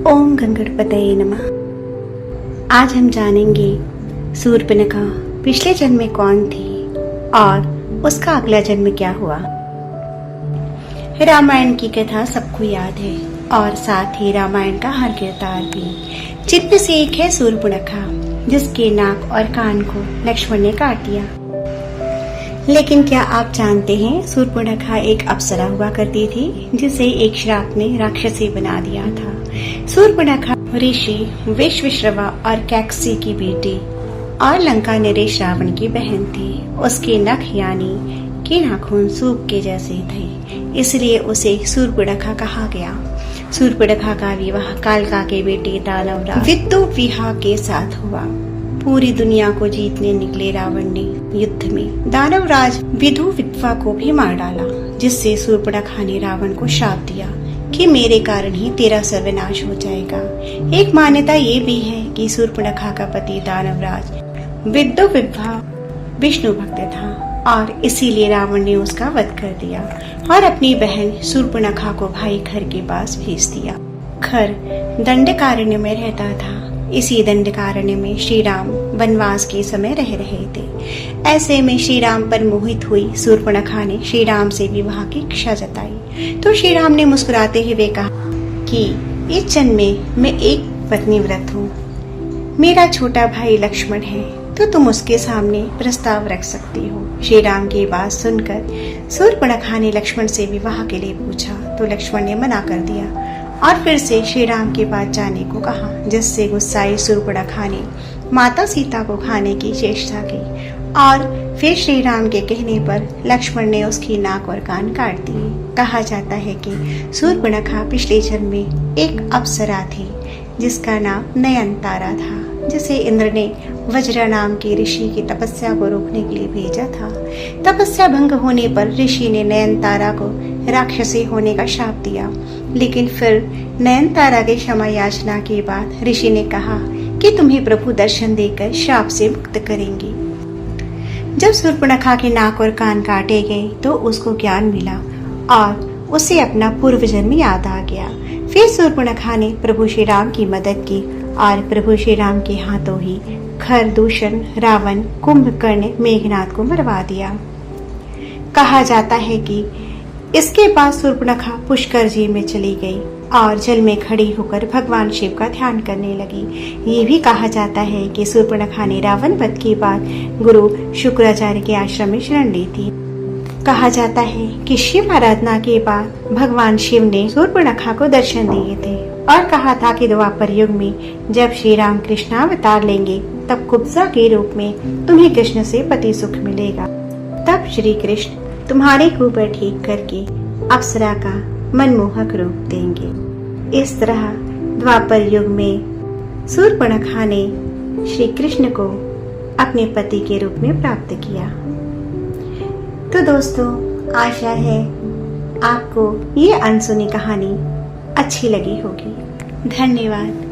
ओम गंगणपतये नमः। आज हम जानेंगे शूर्पणखा पिछले जन्म में कौन थी और उसका अगला जन्म क्या हुआ। रामायण की कथा सबको याद है और साथ ही रामायण का हर किरदार भी, जिनमें से एक है शूर्पणखा, जिसके नाक और कान को लक्ष्मण ने काट दिया। लेकिन क्या आप जानते हैं शूर्पणखा एक अप्सरा हुआ करती थी, जिसे एक श्राप ने राक्षसी बना दिया था। शूर्पणखा ऋषि विश्वश्रवा और कैकसी की बेटी और लंका नरेश रावण की बहन थी। उसके नख यानी कि नाखून सूप के जैसे थे, इसलिए उसे शूर्पणखा कहा गया। शूर्पणखा का विवाह कालका के बेटे दानवराज विद्युविहा के साथ हुआ। पूरी दुनिया को जीतने निकले रावण ने युद्ध में दानवराज विद्युविद्वा को भी मार डाला, जिससे शूर्पणखा ने रावण को श्राप दिया कि मेरे कारण ही तेरा सर्वनाश हो जाएगा। एक मान्यता ये भी है कि शूर्पणखा का पति दानवराज विद्युविद्वा विष्णु भक्त था और इसीलिए रावण ने उसका वध कर दिया और अपनी बहन शूर्पणखा को भाई खर के पास भेज दिया। खर दंडकारण्य में रहता था। इसी दंडकारण्य में श्री राम वनवास के समय रह रहे थे। ऐसे में श्री राम पर मोहित हुई शूर्पणखा ने श्री राम से विवाह की इच्छा जताई, तो श्री राम ने मुस्कुराते हुए कहा कि इस जन्म में मैं एक पत्नी व्रत हूँ। मेरा छोटा भाई लक्ष्मण है, तो तुम उसके सामने प्रस्ताव रख सकती हो। श्री राम की बात सुनकर शूर्पणखा ने लक्ष्मण से विवाह के लिए पूछा, तो लक्ष्मण ने मना कर दिया और फिर से श्री राम के पास जाने को कहा, जिससे गुस्साई शूर्पणखा ने माता सीता को खाने की चेष्टा की और फिर श्री राम के कहने पर लक्ष्मण ने उसकी नाक और कान काट दिए। कहा जाता है कि शूर्पणखा पिछले जन्म में एक अप्सरा थी, जिसका नाम नयनतारा था, जिसे इंद्र ने वज्र नाम के ऋषि की तपस्या को रोकने के लिए भेजा था। तपस्या भंग होने पर ऋषि ने नयनतारा को राक्षसी होने का श्राप दिया, लेकिन फिर नयनतारा के क्षमा याचना के बाद ऋषि ने कहा कि तुम्हें प्रभु दर्शन देकर श्राप से मुक्त करेंगे। जब शूर्पणखा के नाक और कान काटे गए तो उसको ज्ञान मिला और उसे अपना पूर्व जन्म याद आ गया। फिर शूर्पणखा ने प्रभु श्री राम की मदद की और प्रभु श्री राम के हाथों ही खर दूषण रावण कुंभकर्ण मेघनाद को मरवा दिया। कहा जाता है कि इसके बाद शूर्पणखा पुष्कर जी में चली गई और जल में खड़ी होकर भगवान शिव का ध्यान करने लगी। ये भी कहा जाता है कि शूर्पणखा ने रावण वध के बाद गुरु शुक्राचार्य के आश्रम में शरण ली थी। कहा जाता है कि शिव आराधना के बाद भगवान शिव ने शूर्पणखा को दर्शन दिए थे और कहा था कि द्वापर युग में जब श्री राम कृष्ण अवतार लेंगे, तब कुब्जा के रूप में तुम्हें कृष्ण से पति सुख मिलेगा। तब श्री कृष्ण तुम्हारे ऊपर ठीक करके अप्सरा का मनमोहक रूप देंगे। इस तरह द्वापर युग में शूर्पणखा ने श्री कृष्ण को अपने पति के रूप में प्राप्त किया। तो दोस्तों, आशा है आपको ये अनसुनी कहानी अच्छी लगी होगी। धन्यवाद।